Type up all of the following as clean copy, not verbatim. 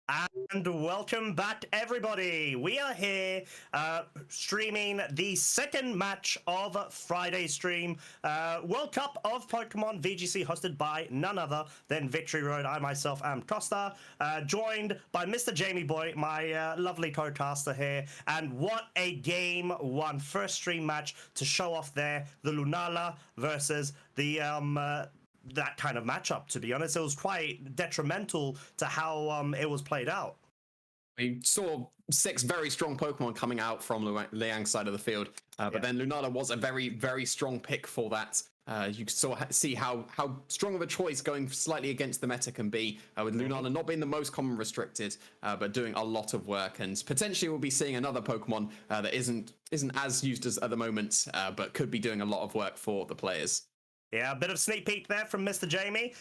And welcome back, everybody. We are here streaming the second match of Friday's stream. World Cup of Pokemon VGC, hosted by none other than Victory Road. I myself am Costa, joined by Mr. Jamie Boy, my lovely co-caster here. And what a game one. First stream match to show off there. The Lunala versus the that kind of matchup. To be honest, it was quite detrimental to how it was played out. We saw 6 very strong Pokemon coming out from Liang's side of the field, but then Lunala was a very, very strong pick for that. You see how strong of a choice going slightly against the meta can be, with Lunala not being the most common restricted, but doing a lot of work, and potentially we'll be seeing another Pokemon that isn't as used as at the moment, but could be doing a lot of work for the players. Yeah, a bit of sneak peek there from Mr. Jamie.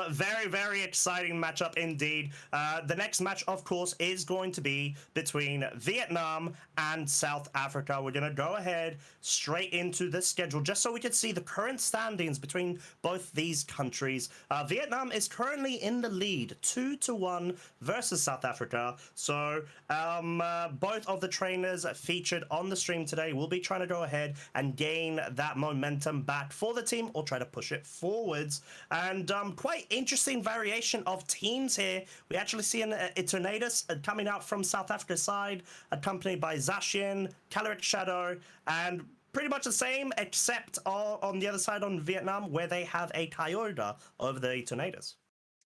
Very, very exciting matchup indeed. The next match, of course, is going to be between Vietnam and South Africa. We're going to go ahead straight into the schedule just so we can see the current standings between both these countries. Vietnam is currently in the lead, 2-1 versus South Africa. So both of the trainers featured on the stream today will be trying to go ahead and gain that momentum back for the team, or try to push it forwards. And quite interesting variation of teams here. We actually see an Eternatus coming out from South Africa's side, accompanied by Zacian, Calyrex Shadow, and pretty much the same, except on the other side on Vietnam, where they have a Kyogre over the Eternatus.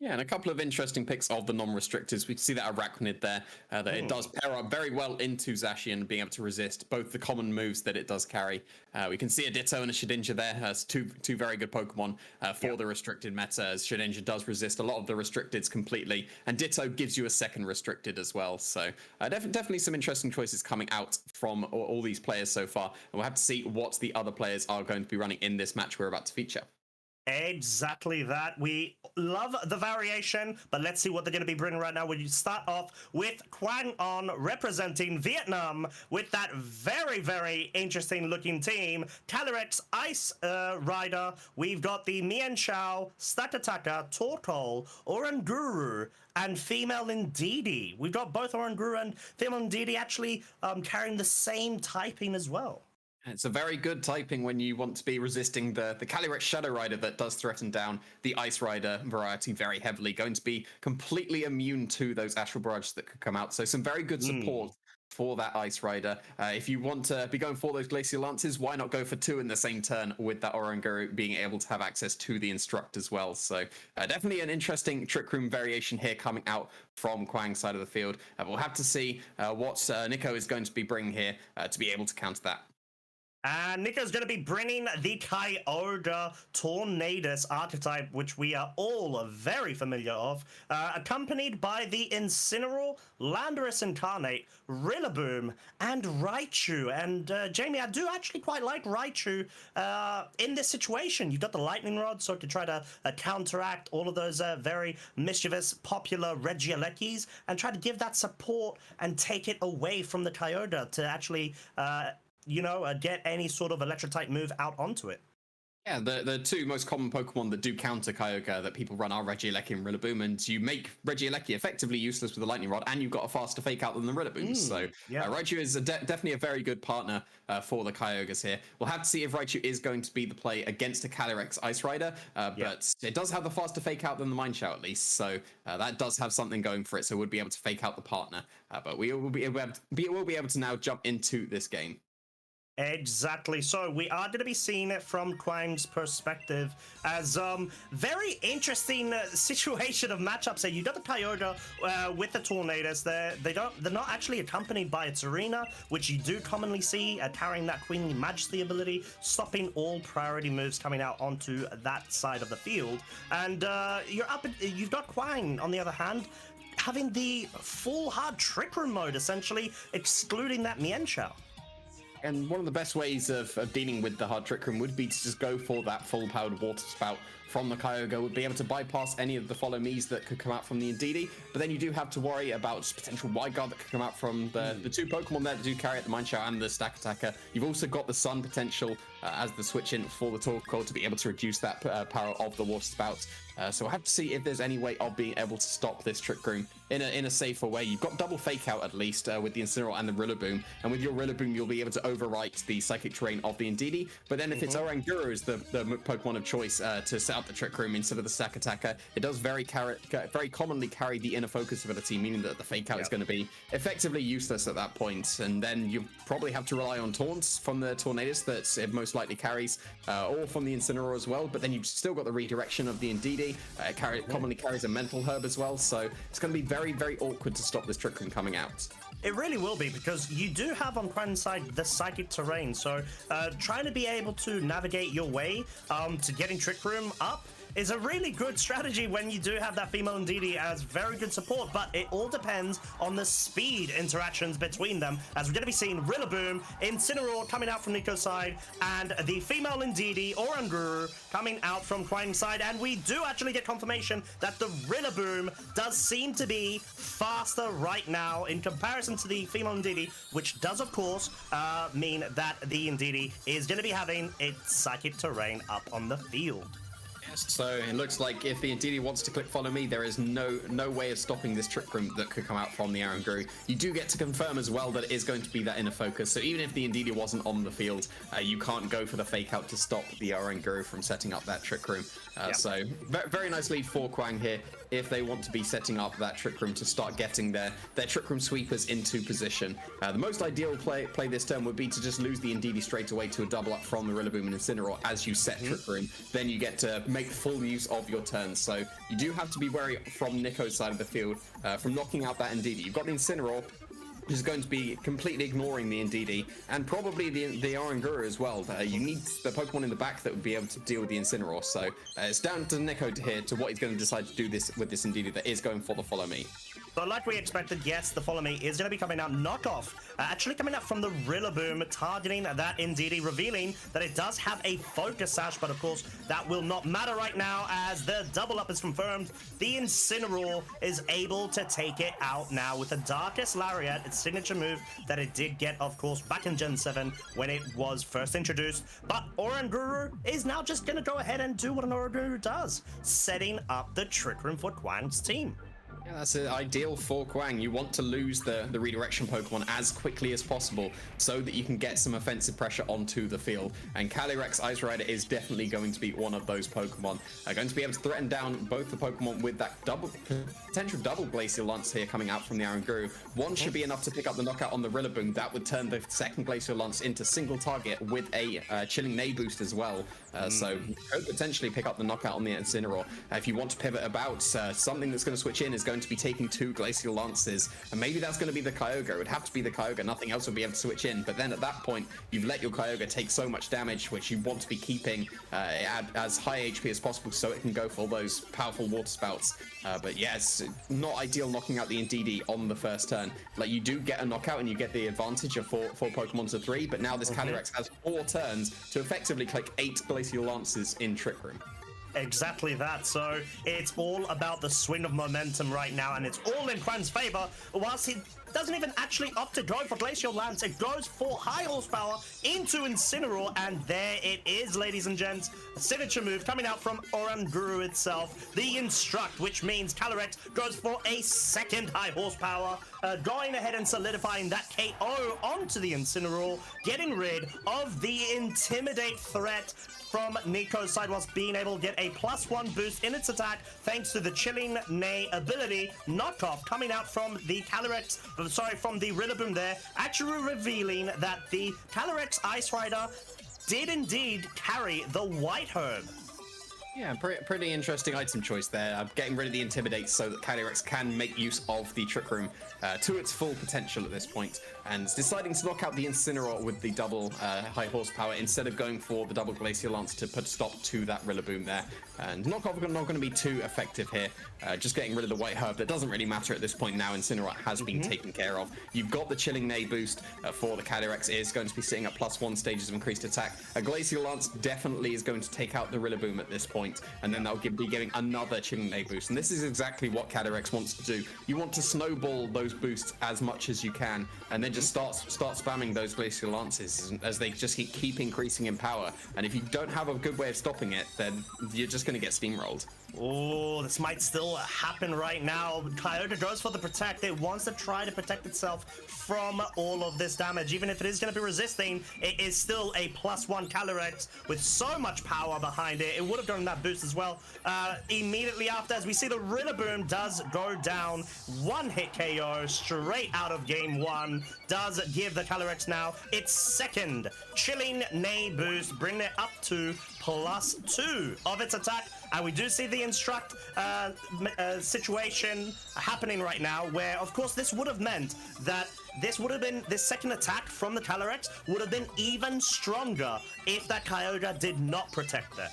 Yeah, and a couple of interesting picks of the non-restrictors. We can see that Arachnid there, that it does pair up very well into Zacian, being able to resist both the common moves that it does carry. We can see a Ditto and a Shedinja there as two very good Pokemon for the restricted meta, as Shedinja does resist a lot of the restricteds completely, and Ditto gives you a second restricted as well. So definitely some interesting choices coming out from all these players so far, and we'll have to see what the other players are going to be running in this match we're about to feature. Exactly that. We love the variation, but let's see what they're going to be bringing right now. When you start off with Quang on representing Vietnam with that very, very interesting looking team. Calyrex Ice Rider. We've got the Mian Chao, Stakataka, Torkoal, Oranguru, and female Indeedee. We've got both Oranguru and female Indeedee actually carrying the same typing as well. It's a very good typing when you want to be resisting the Calyrex Shadow Rider that does threaten down the Ice Rider variety very heavily. Going to be completely immune to those Astral Barrages that could come out. So some very good support for that Ice Rider. If you want to be going for those Glacial Lances, why not go for 2 in the same turn with that Oranguru being able to have access to the Instruct as well. So definitely an interesting Trick Room variation here coming out from Quang's side of the field. We'll have to see what Nico is going to be bringing here to be able to counter that. And Nico's going to be bringing the Kyogre Tornadus archetype, which we are all very familiar of, accompanied by the Incineroar, Landorus Incarnate, Rillaboom, and Raichu. And Jamie, I do actually quite like Raichu in this situation. You've got the Lightning Rod, so to try to counteract all of those very mischievous, popular Regielekis, and try to give that support and take it away from the Kyogre to actually get any sort of electric-type move out onto it. Yeah, the 2 most common Pokemon that do counter Kyogre that people run are Regieleki and Rillaboom, and you make Regieleki effectively useless with a Lightning Rod, and you've got a faster fake out than the Rillaboom. So Raichu is definitely a very good partner for the Kyogres here. We'll have to see if Raichu is going to be the play against a Calyrex Ice Rider, but it does have the faster fake out than the Mind Shout at least, so that does have something going for it, so we'll be able to fake out the partner. But we will be able to now jump into this game. Exactly. So we are going to be seeing it from Quang's perspective as very interesting situation of matchups here. You got the Kyogre with the Tornadus. They're not actually accompanied by a Serena, which you do commonly see carrying that Queenly Majesty ability, stopping all priority moves coming out onto that side of the field. And you've got Quang on the other hand, having the full hard Trick Room mode, essentially excluding that Mienshao. And one of the best ways of dealing with the hard Trick Room would be to just go for that full-powered Water Spout from the Kyogre. Would be able to bypass any of the Follow Me's that could come out from the Indeedee, but then you do have to worry about potential Wide Guard that could come out from the 2 Pokemon there that do carry at the Mind Shower and the Stack Attacker. You've also got the Sun potential as the switch in for the Torkoal to be able to reduce that power of the Water Spout. So we'll have to see if there's any way of being able to stop this Trick Room in a safer way. You've got double Fake Out at least with the Incineroar and the Rillaboom, and with your Rillaboom you'll be able to overwrite the Psychic Terrain of the Indeedee. But then if it's Oranguru is the Pokemon of choice to set up the Trick Room instead of the Sack Attacker, it does very commonly carry the Inner Focus ability, meaning that the Fake Out is going to be effectively useless at that point. And then you probably have to rely on Taunts from the Tornadus that it most likely carries, or from the Incineroar as well. But then you've still got the redirection of the Indeedee. It commonly carries a Mental Herb as well, so it's going to be very, very awkward to stop this Trick Room coming out. It really will be, because you do have on Quang's side the Psychic Terrain, so trying to be able to navigate your way to getting Trick Room up is a really good strategy when you do have that female Indeedee as very good support, but it all depends on the speed interactions between them, as we're going to be seeing Rillaboom, Incineroar coming out from Nico's side, and the female Indeedee, Oranguru, coming out from Quang's side, and we do actually get confirmation that the Rillaboom does seem to be faster right now in comparison to the female Indeedee, which does, of course, mean that the Indeedee is going to be having its Psychic Terrain up on the field. So it looks like if the Indeedee wants to click follow me, there is no way of stopping this Trick Room that could come out from the Oranguru. You do get to confirm as well that it is going to be that Inner Focus, so even if the Indeedee wasn't on the field, you can't go for the Fake Out to stop the Oranguru from setting up that Trick Room. So very nice lead for Quang here if they want to be setting up that Trick Room to start getting their Trick Room sweepers into position. The most ideal play this turn would be to just lose the Indeedee straight away to a double up from the Rillaboom and Incineroar as you set Trick Room. Then you get to make full use of your turns. So you do have to be wary from Nico's side of the field from knocking out that Indeedee. You've got the Incineroar, which is going to be completely ignoring the Indeedee, and probably the Oranguru as well. You need the Pokemon in the back that would be able to deal with the Incineroar. So it's down to Nico here to what he's going to decide to do this with this Indeedee that is going for the follow me. So like we expected, yes, the follow me is going to be coming out knockoff. Actually coming out from the Rillaboom, targeting that Indeedee, revealing that it does have a Focus Sash, but of course that will not matter right now as the double up is confirmed. The Incineroar is able to take it out now with the Darkest Lariat, its signature move that it did get, of course, back in Gen 7 when it was first introduced. But Oranguru is now just going to go ahead and do what an Oranguru does, setting up the Trick Room for Quang's team. Yeah, that's ideal for Quang. You want to lose the redirection Pokemon as quickly as possible so that you can get some offensive pressure onto the field. And Calyrex Ice Rider is definitely going to be one of those Pokemon. Going to be able to threaten down both the Pokemon with that potential double Glacial Lance here coming out from the Oranguru. One should be enough to pick up the knockout on the Rillaboom. That would turn the second Glacial Lance into single target with a Chilling Neigh boost as well. So could potentially pick up the knockout on the Incineroar. If you want to pivot about, something that's going to switch in is going to be taking 2 Glacial Lances, and maybe that's going to be the Kyogre. It would have to be the Kyogre. Nothing else will be able to switch in. But then at that point, you've let your Kyogre take so much damage, which you want to be keeping at as high HP as possible so it can go for those powerful Water Spouts. But yes, not ideal knocking out the Indeedee on the first turn. Like, you do get a knockout and you get the advantage of 4 Pokemon to 3, but now this Calyrex has 4 turns to effectively click 8 Glacial Lances in Trick Room. Exactly that. So it's all about the swing of momentum right now, and it's all in Quang's favor. Whilst he doesn't even actually opt to go for Glacial Lance, it goes for high horsepower into Incineroar, and there it is, ladies and gents. A signature move coming out from Oranguru itself, the Instruct, which means Calyrex goes for a second high horsepower, going ahead and solidifying that KO onto the Incineroar, getting rid of the Intimidate threat from Nico's side, whilst being able to get a +1 boost in its attack thanks to the Chilling Neigh ability. Knockoff coming out from the Calyrex, from the Rillaboom there, actually revealing that the Calyrex Ice Rider did indeed carry the White Herb. Yeah, pretty interesting item choice there. Getting rid of the Intimidate so that Calyrex can make use of the Trick Room to its full potential at this point, and deciding to knock out the Incineroar with the double high horsepower instead of going for the double Glacial Lance to put a stop to that Rillaboom there. And Knockoff not going to be too effective here. Just getting rid of the White Herb, that doesn't really matter at this point now. Incineroar has been taken care of. You've got the Chilling Neigh boost for the Calyrex. It is going to be sitting at +1 stages of increased attack. A Glacial Lance definitely is going to take out the Rillaboom at this point. point, and then that'll be giving another Chilling Day boost. And this is exactly what Calyrex wants to do. You want to snowball those boosts as much as you can, and then just start spamming those Glacial Lances as they just keep increasing in power. And if you don't have a good way of stopping it, then you're just going to get steamrolled. Oh, this might still happen right now. Kyogre goes for the protect. It wants to try to protect itself from all of this damage. Even if it is going to be resisting, it is still a +1 Calyrex with so much power behind it. It would have gotten that boost as well. Immediately after, as we see the Rillaboom does go down. One hit KO straight out of game 1 does give the Calyrex now its second Chilling Nay boost, bringing it up to +2 of its attack. And we do see the Instruct situation happening right now, where, of course, this would have meant that this second attack from the Calyrex would have been even stronger if that Kyogre did not protect it.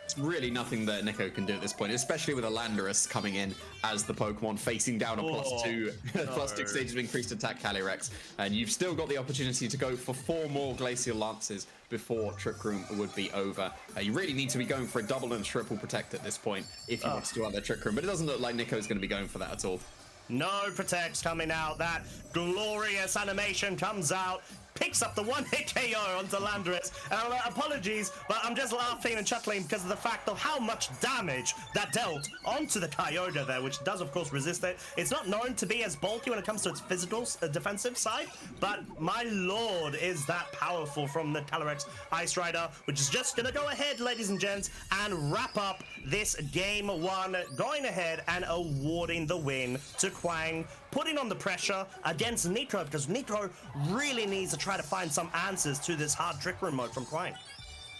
It's really nothing that Nico can do at this point, especially with a Landorus coming in as the Pokemon facing down a +2 stage of increased attack Calyrex. And you've still got the opportunity to go for 4 more Glacial Lances before Trick Room would be over. You really need to be going for a double and triple protect at this point if you want to do out their Trick Room, but it doesn't look like Nico's going to be going for that at all. No protects coming out. That glorious animation comes out, picks up the one-hit KO onto Landorus. Apologies, but I'm just laughing and chuckling because of the fact of how much damage that dealt onto the Kyogre there, which does, of course, resist it. It's not known to be as bulky when it comes to its physical defensive side, but my lord, is that powerful from the Calyrex Ice Rider, which is just going to go ahead, ladies and gents, and wrap up this game 1, going ahead and awarding the win to Quang, putting on the pressure against Nico, because Nico really needs to try to find some answers to this hard Trick Room mode from Quang.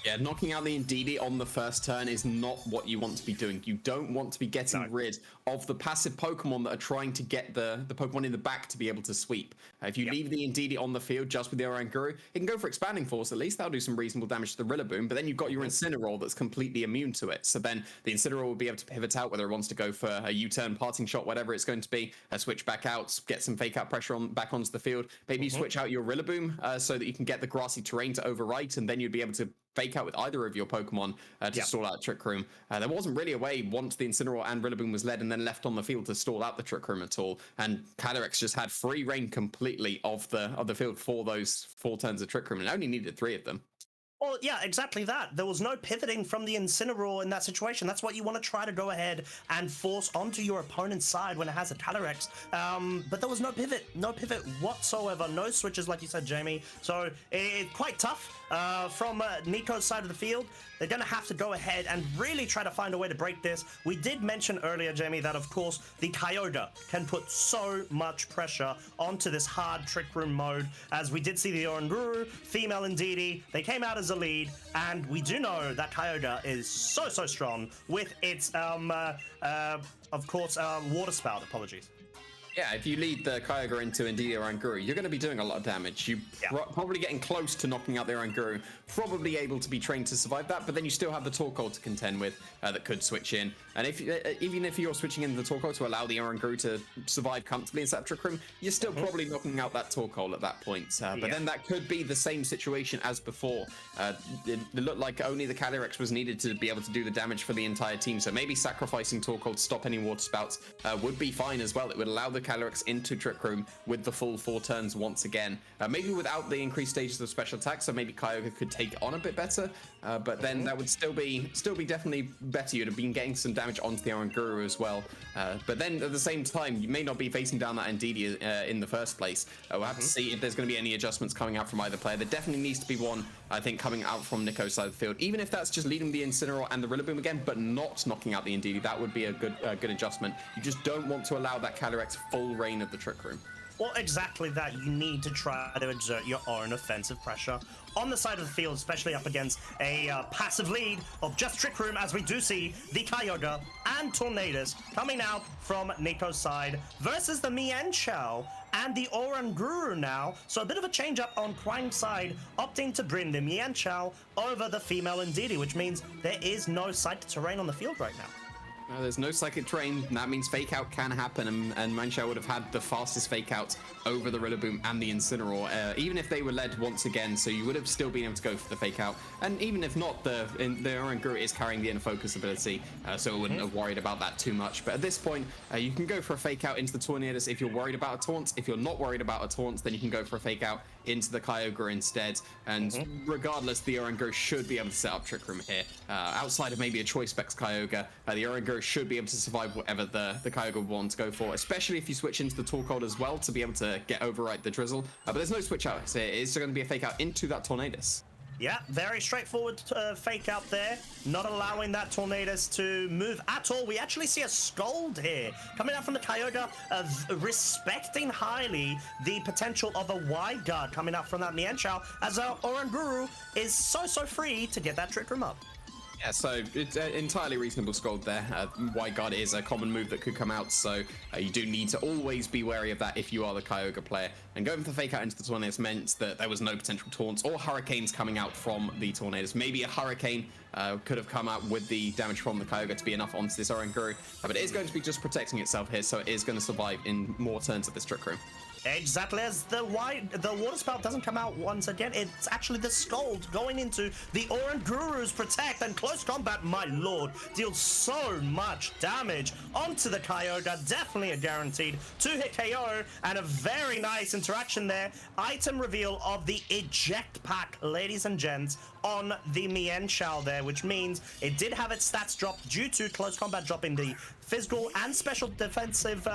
Yeah, knocking out the Indeedee on the first turn is not what you want to be doing. You don't want to be getting rid of the passive Pokemon that are trying to get the Pokemon in the back to be able to sweep. If you leave the Indeedee on the field just with the Oranguru, it can go for Expanding Force at least. That'll do some reasonable damage to the Rillaboom, but then you've got your Incineroar that's completely immune to it. So then the Incineroar will be able to pivot out, whether it wants to go for a U-turn, parting shot, whatever it's going to be, switch back out, get some fake out pressure back onto the field. Maybe you switch out your Rillaboom so that you can get the grassy terrain to overwrite, and then you'd be able to fake out with either of your Pokemon to stall out Trick Room. There wasn't really a way once the Incineroar and Rillaboom was led and then left on the field to stall out the Trick Room at all. And Calyrex just had free reign completely of the field for those 4 turns of Trick Room, and only needed 3 of them. Well, yeah, exactly that. There was no pivoting from the Incineroar in that situation. That's what you want to try to go ahead and force onto your opponent's side when it has a Calyrex. But there was no pivot whatsoever. No switches, like you said, Jamie. So it's quite tough from Nico's side of the field. They're going to have to go ahead and really try to find a way to break this. We did mention earlier, Jamie, that, of course, the Kyogre can put so much pressure onto this hard Trick Room mode, as we did see the Oranguru, female Indeedee. They came out as a lead, and we do know that Kyogre is so strong with its, of course, Water Spout. Apologies. Yeah, if you lead the Kyogre into Indeedee or Oranguru, you're going to be doing a lot of damage. You're probably getting close to knocking out the Oranguru, probably able to be trained to survive that, but then you still have the Torkoal to contend with that could switch in. And even if you're switching in the Torkoal to allow the Oranguru to survive comfortably inside Trick Room, you're still probably knocking out that Torkoal at that point. But then that could be the same situation as before. It looked like only the Calyrex was needed to be able to do the damage for the entire team, so maybe sacrificing Torkoal to stop any Water Spouts would be fine as well. It would allow the Calyrex into Trick Room with the full 4 turns once again. Maybe without the increased stages of special attack, so maybe Kyogre could take it on a bit better, but then that would still be definitely better. You'd have been getting some damage onto the Oranguru as well. But then at the same time, you may not be facing down that Indeedee in the first place. We'll have to see if there's going to be any adjustments coming out from either player. There definitely needs to be one, I think, coming out from Nico's side of the field, even if that's just leading the Incineroar and the Rillaboom again, but not knocking out the Indeedee. That would be a good adjustment. You just don't want to allow that Calyrex full reign of the Trick Room. Well, exactly that. You need to try to exert your own offensive pressure on the side of the field, especially up against a passive lead of just Trick Room, as we do see the Kyogre and Tornadus coming out from Nico's side versus the Mienshao and the Oranguru now. So a bit of a change up on Quang's side, opting to bring the Mienshao over the female Indeedee, which means there is no sight to terrain on the field right now. There's no psychic terrain. That means fake out can happen, and Manshao would have had the fastest fake out over the Rillaboom and the Incineroar, even if they were led once again. So you would have still been able to go for the fake out, and even if not, the Oranguru is carrying the inner focus ability, so I wouldn't have worried about that too much. But at this point, you can go for a fake out into the Tornadus if you're worried about a taunt. If you're not worried about a taunt, then you can go for a fake out into the Kyogre instead. And regardless, the Oranguru should be able to set up Trick Room here. Outside of maybe a Choice Specs Kyogre, the Oranguru should be able to survive whatever the Kyogre would want to go for, especially if you switch into the Torkoal as well to be able to get override the Drizzle. But there's no switch out, so it is going to be a fake out into that Tornadus. Yeah, very straightforward fake out there, not allowing that Tornadus to move at all. We actually see a Scold here coming out from the Kyogre, respecting highly the potential of a wide guard coming out from that Mienshao, as our Oranguru is so free to get that Trick Room up. Yeah, so it's an entirely reasonable Scold there. Wide Guard is a common move that could come out, so you do need to always be wary of that if you are the Kyogre player. And going for the fake out into the Tornadus meant that there was no potential taunts or Hurricanes coming out from the Tornadus. Maybe a Hurricane could have come out with the damage from the Kyogre to be enough onto this Oranguru, but it is going to be just protecting itself here, so it is going to survive in more turns of this Trick Room. Exactly, as the water spout doesn't come out once again. It's actually the Scold going into the Oranguru's protect, and close combat, my lord, deals so much damage onto the Kyogre. Definitely a guaranteed 2-hit KO, and a very nice interaction there. Item reveal of the eject pack, ladies and gents, on the Mienshao there, which means it did have its stats dropped due to close combat dropping the physical and special defensive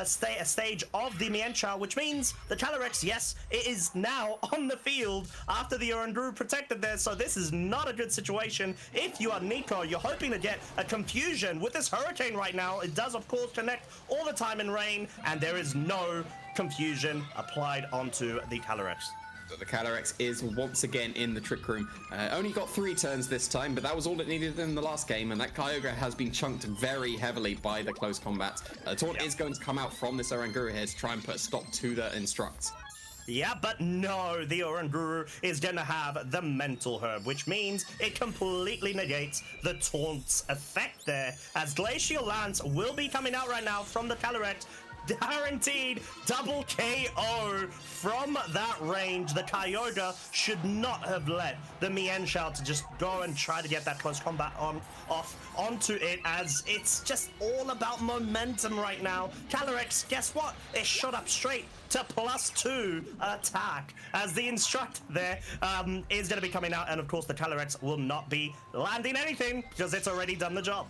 stage of the Mienshao, which means the Calyrex, yes, it is now on the field after the Oranguru protected there. So this is not a good situation. If you are Nico, you're hoping to get a confusion with this Hurricane right now. It does, of course, connect all the time in rain, and there is no confusion applied onto the Calyrex. So the Calyrex is once again in the Trick Room. Only got 3 turns this time, but that was all it needed in the last game, and that Kyogre has been chunked very heavily by the close combat. Taunt is going to come out from this Oranguru here to try and put a stop to the Instruct. Yeah, but no, the Oranguru is going to have the Mental Herb, which means it completely negates the Taunt's effect there, as Glacial Lance will be coming out right now from the Calyrex. Guaranteed double KO from that range. The Kyogre should not have let the Mienshao to just go and try to get that close combat onto it, as it's just all about momentum right now. Calyrex, guess what? It shot up straight to +2 attack, as the Instruct there is going to be coming out, and of course the Calyrex will not be landing anything because it's already done the job.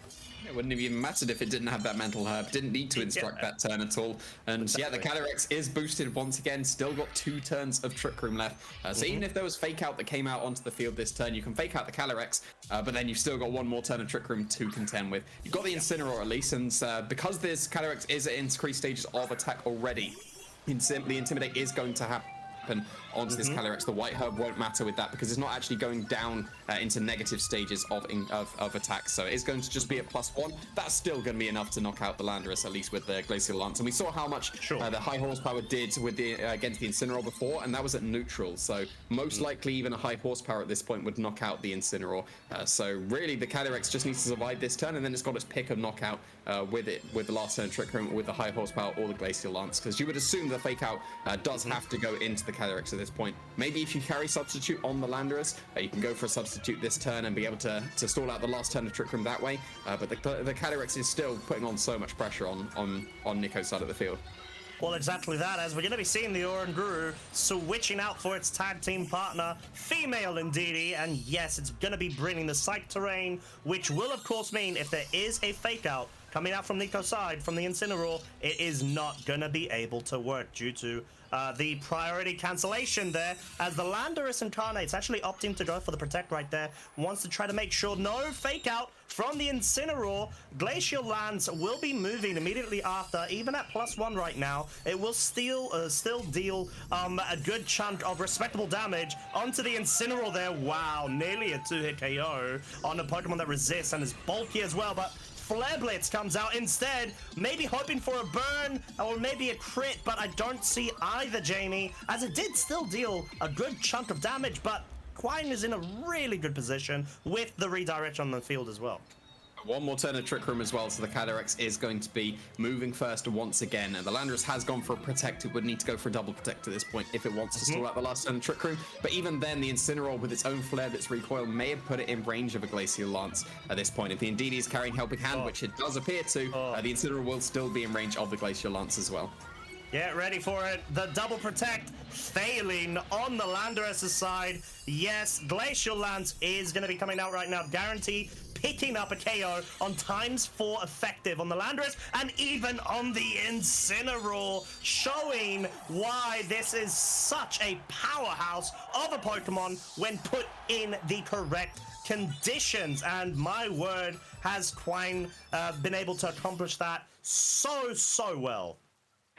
It wouldn't have even mattered if it didn't have that Mental Herb. Didn't need to Instruct that turn at all. And yeah, the Calyrex is boosted once again. Still got 2 turns of Trick Room left. So even if there was fake out that came out onto the field this turn, you can fake out the Calyrex, but then you've still got 1 more turn of Trick Room to contend with. You've got the Incineroar at least, and because this Calyrex is at increased stages of attack already, the Intimidate is going to happen onto this Calyrex. The White Herb won't matter with that because it's not actually going down into negative stages of attack, so it is going to just be at +1. That's still going to be enough to knock out the Landorus, at least with the Glacial Lance. And we saw how much the high horsepower did with the against the Incineroar before, and that was at neutral, so most likely even a high horsepower at this point would knock out the Incineroar. So really the Calyrex just needs to survive this turn, and then it's got its pick of knockout with the last turn Trick Room with the high horsepower or the Glacial Lance, because you would assume the fake out does have to go into the Calyrex at this point. Maybe if you carry substitute on the Landorus, you can go for a substitute this turn and be able to stall out the last turn of Trick Room that way, but the Calyrex is still putting on so much pressure on Nico's side of the field. Well, exactly that, as we're going to be seeing the Oranguru switching out for its tag team partner, female indeedy, and yes, it's going to be bringing the Psych Terrain, which will of course mean if there is a fake out coming out from Nico's side from the Incineroar, it is not going to be able to work due to the priority cancellation there, as the Landorus Incarnate's actually opting to go for the Protect right there, wants to try to make sure no fake out from the Incineroar. Glacial Lance will be moving immediately after, even at +1 right now. It will still deal a good chunk of respectable damage onto the Incineroar there. Wow, nearly a 2-hit KO on a Pokemon that resists and is bulky as well, but Flare Blitz comes out instead, maybe hoping for a burn or maybe a crit, but I don't see either, Jamie, as it did still deal a good chunk of damage, but Quang is in a really good position with the redirect on the field as well. One more turn of Trick Room as well, so the Calyrex is going to be moving first once again. And the Landorus has gone for a Protect. It would need to go for a double Protect at this point if it wants to stall out the last turn of Trick Room. But even then, the Incineroar with its own flare, its recoil, may have put it in range of a Glacial Lance at this point. If the Indeedee is carrying Helping Hand, which it does appear to, the Incineroar will still be in range of the Glacial Lance as well. Get ready for it. The double protect failing on the Landorus' side. Yes, Glacial Lance is going to be coming out right now. Guarantee picking up a KO on ×4 effective on the Landorus and even on the Incineroar, showing why this is such a powerhouse of a Pokemon when put in the correct conditions. And my word, has Quang been able to accomplish that so well.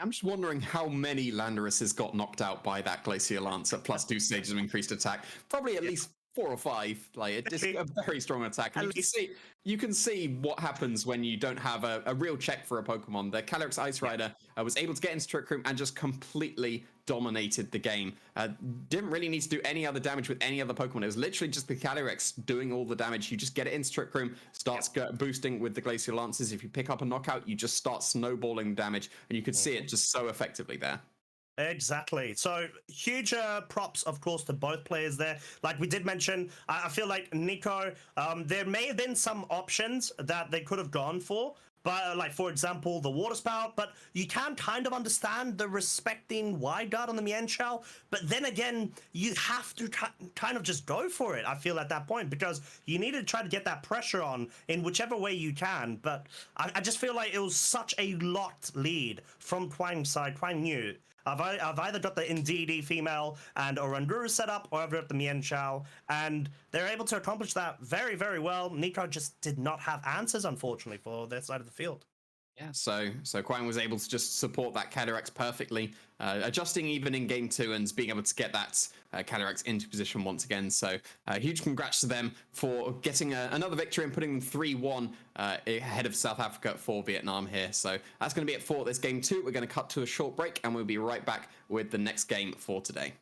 I'm just wondering how many Landoruses got knocked out by that Glacial Lance at +2 stages of increased attack. Probably at least 4 or 5. Like, it's just a very strong attack. And you can see what happens when you don't have a real check for a Pokemon. The Calyrex Ice Rider was able to get into Trick Room and just completely dominated the game. Didn't really need to do any other damage with any other Pokemon. It was literally just the Calyrex doing all the damage. You just get it into Trick Room, starts boosting with the Glacial Lances. If you pick up a knockout, you just start snowballing damage, and you could see it just so effectively there. Exactly. So huge props, of course, to both players there. Like we did mention, I feel like Nico, there may have been some options that they could have gone for, but like, for example, the water spout, but you can kind of understand the respecting wide guard on the Mienshao, but then again, you have to kind of just go for it, I feel, at that point, because you need to try to get that pressure on in whichever way you can. But I just feel like it was such a locked lead from Quang's side. Quang knew, I've either got the Indeedee female and Oranguru set up, or I've got the Mienshao, and they're able to accomplish that very well. Nico just did not have answers, unfortunately, for their side of the field. Yeah, so Quang was able to just support that Calyrex perfectly, adjusting even in game 2 and being able to get that Calyrex into position once again. So huge congrats to them for getting another victory and putting them 3-1 ahead of South Africa for Vietnam here. So that's going to be it for this game 2. We're going to cut to a short break and we'll be right back with the next game for today.